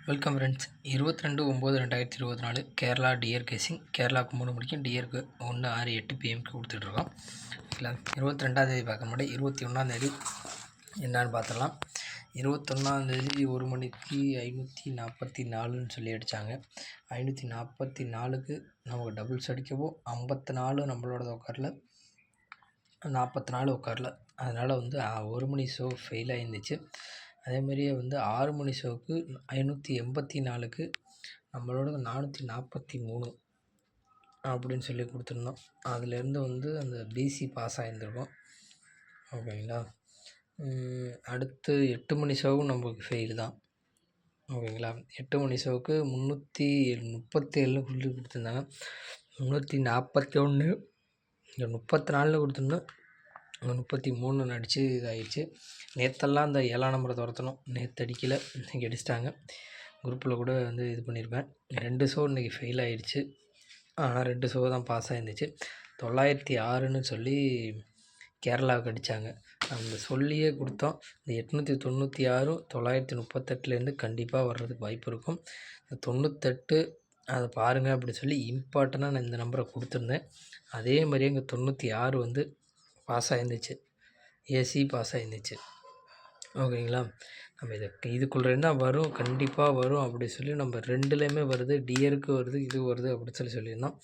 Welcome friends. 22/9/2024 Kerala dear கேசிங். கேரளாவுக்கு 3 மணிக்கும், டியருக்கு 1:06 PM கொடுத்துட்ருக்கோம். இல்லை 22ஆந்தேதி பார்க்க முன்னாடி 21ஆந்தேதி என்னான்னு பார்த்துடலாம். 21ஆந்தேதி 1 மணிக்கு 544ன்னு சொல்லி அடித்தாங்க. 544க்கு நமக்கு டபுள்ஸ் அடிக்கவும் 54 நம்மளோட உட்காரல, 44 உட்காரல. அதனால் 1 மணி ஷோ ஃபெயில் ஆகிருந்துச்சு. அதேமாதிரியே 6 மணி ஷோவுக்கு 584க்கு நம்மளோட 443 அப்படின்னு சொல்லி கொடுத்துருந்தோம். அதுலேருந்து அந்த பிசி பாஸ் ஆகியிருந்திருக்கோம். ஓகேங்களா. அடுத்து 8 மணி ஷோவும் நம்மளுக்கு ஃபெயில் தான். ஓகேங்களா. 8 மணி ஷோவுக்கு 337 சொல்லி கொடுத்துருந்தாங்க. 341 34 கொடுத்துருந்தோம். 33 அடித்து இதாகிடுச்சு. நேற்றெல்லாம் அந்த 7ஆம் நம்பரை துரத்தணும். நேற்று அடிக்கலை, இன்றைக்கி அடிச்சிட்டாங்க. குரூப்பில் கூட இது பண்ணியிருப்பேன். 2 ஷோ இன்றைக்கி ஃபெயில் ஆகிடுச்சு. ஆனால் 2 ஷோ தான் பாஸ் ஆகிருந்துச்சு. 906ன்னு சொல்லி கேரளாவுக்கு அடித்தாங்க. அந்த சொல்லியே கொடுத்தோம். இந்த 896 938லேருந்து கண்டிப்பாக வர்றதுக்கு வாய்ப்பு இருக்கும். இந்த 98 அதை பாருங்கள் அப்படின்னு சொல்லி இம்பார்ட்டனாக நான் இந்த நம்பரை கொடுத்துருந்தேன். அதே மாதிரியே இங்கே 96 பாஸ் ஆகிருந்துச்சு. ஏசி பாஸ் ஆகிருந்துச்சு. ஓகேங்களா. நம்ம இதுக்குள்ளே தான் வரும், கண்டிப்பாக வரும் அப்படி சொல்லி நம்ம 2லேயுமே வருது. டியருக்கு வருது, இது வருது அப்படி சொல்லியிருந்தோம்.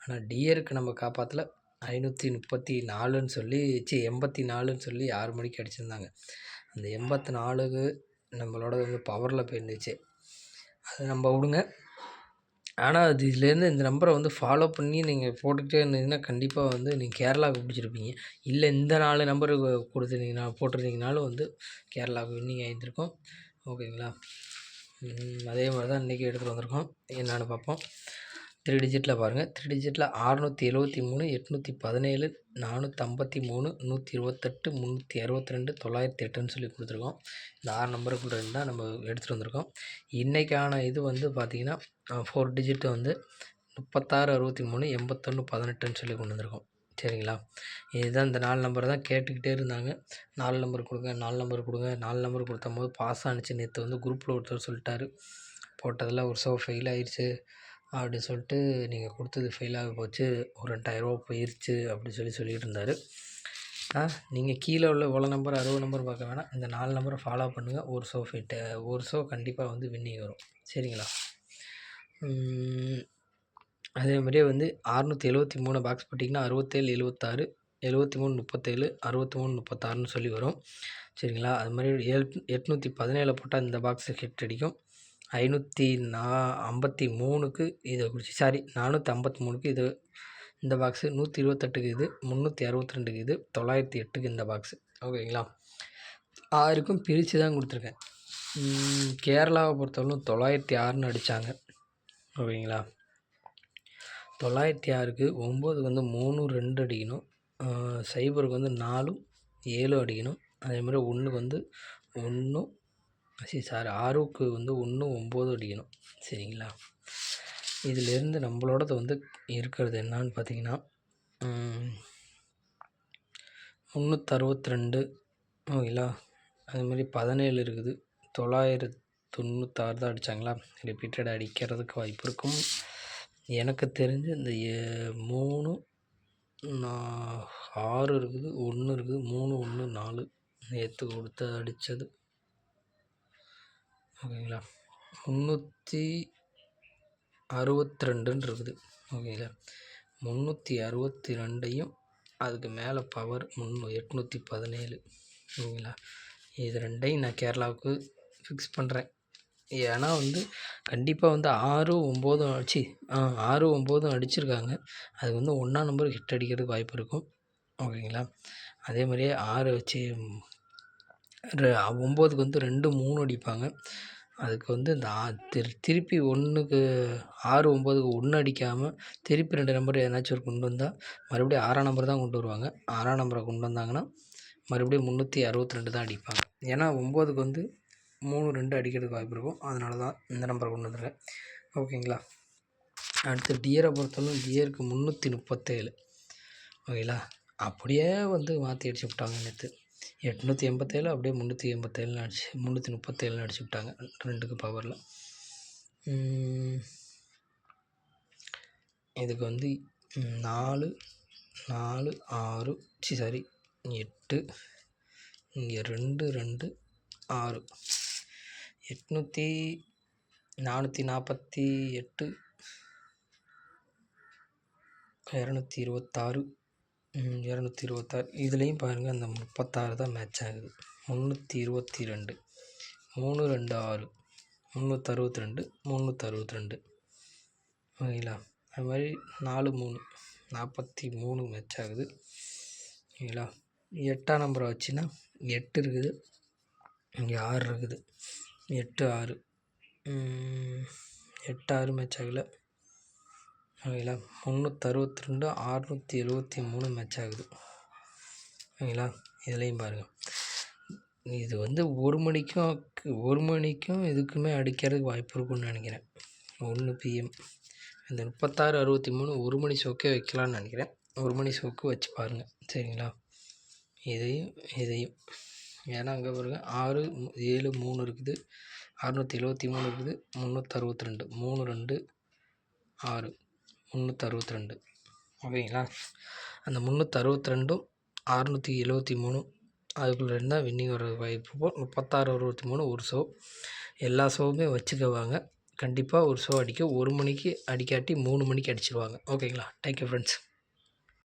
ஆனால் டியருக்கு நம்ம காப்பாற்றல. 534ன்னு சொல்லி 84ன்னு சொல்லி 6 மணிக்கு அடிச்சிருந்தாங்க. அந்த 84க்கு நம்மளோட பவரில் போயிருந்துச்சு. அது நம்ம விடுங்க. ஆனால் இதுலேருந்து இந்த நம்பரை ஃபாலோ பண்ணி நீங்கள் போட்டுக்கிட்டே இருந்தீங்கன்னா கண்டிப்பாக நீங்கள் கேரளாவுக்கு பிடிச்சிருப்பீங்க. இல்லை இந்த 4 நம்பரு போட்டிருந்தீங்கனாலும் கேரளாவுக்கு வின்னிங் ஆகியிருந்திருக்கும். ஓகேங்களா. அதே மாதிரி தான் இன்றைக்கி எடுத்துகிட்டு வந்திருக்கோம். என்னான்னு பார்ப்போம். 3 டிஜிட்டில் பாருங்கள். 3 டிஜிட்டில் 673 817 453 128 362 908ன்னு சொல்லி கொடுத்துருக்கோம். இந்த 6 நம்பருக்குள்ள தான் நம்ம எடுத்துகிட்டு வந்திருக்கோம். இன்றைக்கான இது பார்த்திங்கன்னா 4 டிஜிட்டு 36 63 81 18ன்னு சொல்லி கொண்டு வந்திருக்கோம். சரிங்களா. இதுதான் இந்த 4 நம்பர் தான் கேட்டுக்கிட்டே இருந்தாங்க. 4 நம்பர் கொடுங்க, 4 நம்பர் கொடுங்க. 4 நம்பர் கொடுத்தம்போது பாஸ் ஆணுச்சு. நேற்று குரூப்பில் ஒருத்தர் சொல்லிட்டாரு, போட்டதில் ஒரு ஷோ ஃபெயில் ஆயிடுச்சு அப்படி சொல்லிட்டு, நீங்கள் கொடுத்தது ஃபெயிலாக போச்சு, ஒரு 2000 போயிடுச்சு அப்படி சொல்லிகிட்டு இருந்தார். நீங்கள் கீழே உள்ள இவ்வளோ நம்பர் 60 நம்பர் பார்க்க வேணாம். இந்த 4 நம்பரை ஃபாலோ பண்ணுங்கள். ஒரு ஷோ கண்டிப்பாக வின்னிங் வரும். சரிங்களா. அதே மாதிரியே 673 பாக்ஸ் போட்டிங்கன்னா 67 76 73 37 63 36ன்னு சொல்லி வரும். சரிங்களா. அது மாதிரி 817 போட்டால் இந்த பாக்ஸு ஹிட் அடிக்கும். 553க்கு இதை குறிச்சி 453க்கு இது இந்த பாக்ஸு, 128க்கு இது, 362க்கு இது, 908க்கு இந்த பாக்ஸு. ஓகேங்களா. 6க்கும் பிரித்து தான் கொடுத்துருக்கேன். கேரளாவை பொறுத்தவரைக்கும் 906ன்னு அடித்தாங்க. ஓகேங்களா. 906க்கு 9க்கு 3 2 அடிக்கணும். 0க்கு 4 7 அடிக்கணும். அதேமாதிரி 1க்கு 1 6க்கு 1 9 அடிக்கணும். சரிங்களா. இதிலேருந்து நம்மளோடது இருக்கிறது என்னான்னு பார்த்தீங்கன்னா 362. ஓகேங்களா. அதுமாதிரி 17 இருக்குது. 996 தான் அடித்தாங்களா. ரிப்பீட்டட் அடிக்கிறதுக்கு வாய்ப்பு இருக்கும். எனக்கு தெரிஞ்சு இந்த 3 6 இருக்குது, 1 இருக்குது, 3 1 4 நேற்று கொடுத்து அடித்தது. ஓகேங்களா. 362ன்னு இருக்குது. ஓகேங்களா. 362ஐயும் அதுக்கு மேலே பவர் 817. ஓகேங்களா. இது 2ஐயும் நான் கேரளாவுக்கு ஃபிக்ஸ் பண்ணுறேன். ஏன்னா கண்டிப்பாக 6 9 அடிச்சிருக்காங்க. அது 1ஆம் நம்பர் ஹிட் அடிக்கிறதுக்கு வாய்ப்பு இருக்கும். ஓகேங்களா. அதே மாதிரியே 9க்கு 2 3 அடிப்பாங்க. அதுக்கு இந்த திருப்பி 1க்கு 6 9க்கு 1 அடிக்காமல் திருப்பி 2 நம்பர் ஏதாச்சும் கொண்டு வந்தால் மறுபடியும் 6ஆம் நம்பர் தான் கொண்டு வருவாங்க. 6ஆம் நம்பரை கொண்டு வந்தாங்கன்னா மறுபடியும் 362 தான் அடிப்பாங்க. ஏன்னா 9க்கு 3 2 அடிக்கிறதுக்கு வாய்ப்பு இருக்கும். அதனால தான் இந்த நம்பரை கொண்டு வந்துருக்கேன். ஓகேங்களா. அடுத்து டியரை பொறுத்தவரைக்கும் டியருக்கு 337. ஓகேங்களா. அப்படியே மாற்றி அடிச்சு விட்டாங்க. நேற்று 887 அப்படியே 337 அடிச்சு 337 அடிச்சு விட்டாங்க 2க்கு பவரில். இதுக்கு வந்து 4 4 6 சாரி 8 இங்கே 2 2 6 448 226 226 இதுலேயும் பாருங்கள் அந்த 36 தான் மேட்ச் ஆகுது. 322 326 362 362 ஓகேங்களா. அது மாதிரி 4 3 43 மேட்ச் ஆகுது ஓகேங்களா. 8ஆம் நம்பரை வச்சுன்னா 8 இருக்குது, இங்கே 6 இருக்குது. 8 6 8 6 மேட்ச் ஆகலை ஓகேங்களா. 362 673 மேட்ச் ஆகுது ஓகேங்களா. இதுலேயும் பாருங்கள் இது வந்து 1 மணிக்கும் இதுக்குமே அடிக்கிறதுக்கு வாய்ப்பு இருக்குன்னு நினைக்கிறேன். 1 PM இந்த 36 63 1 மணி ஷோக்கே வைக்கலான்னு நினைக்கிறேன். 1 மணி ஷோக்கு வச்சு பாருங்கள் சரிங்களா. இதையும் ஏன்னா அங்கே பாருங்கள் 6 7 3 இருக்குது, 673 இருக்குது, 362 3 2 6 362 ஓகேங்களா. அந்த 362ம் 673 அதுக்குள்ளே இருந்தால் வின்னிங் வர வாய்ப்பு. 36 63 ஒரு ஷோ. எல்லா ஷோவுமே வச்சுக்குவாங்க. கண்டிப்பாக ஒரு ஷோ அடிக்க 1 மணிக்கு அடிக்காட்டி 3 மணிக்கு அடிச்சிடுவாங்க ஓகேங்களா. Thank you friends.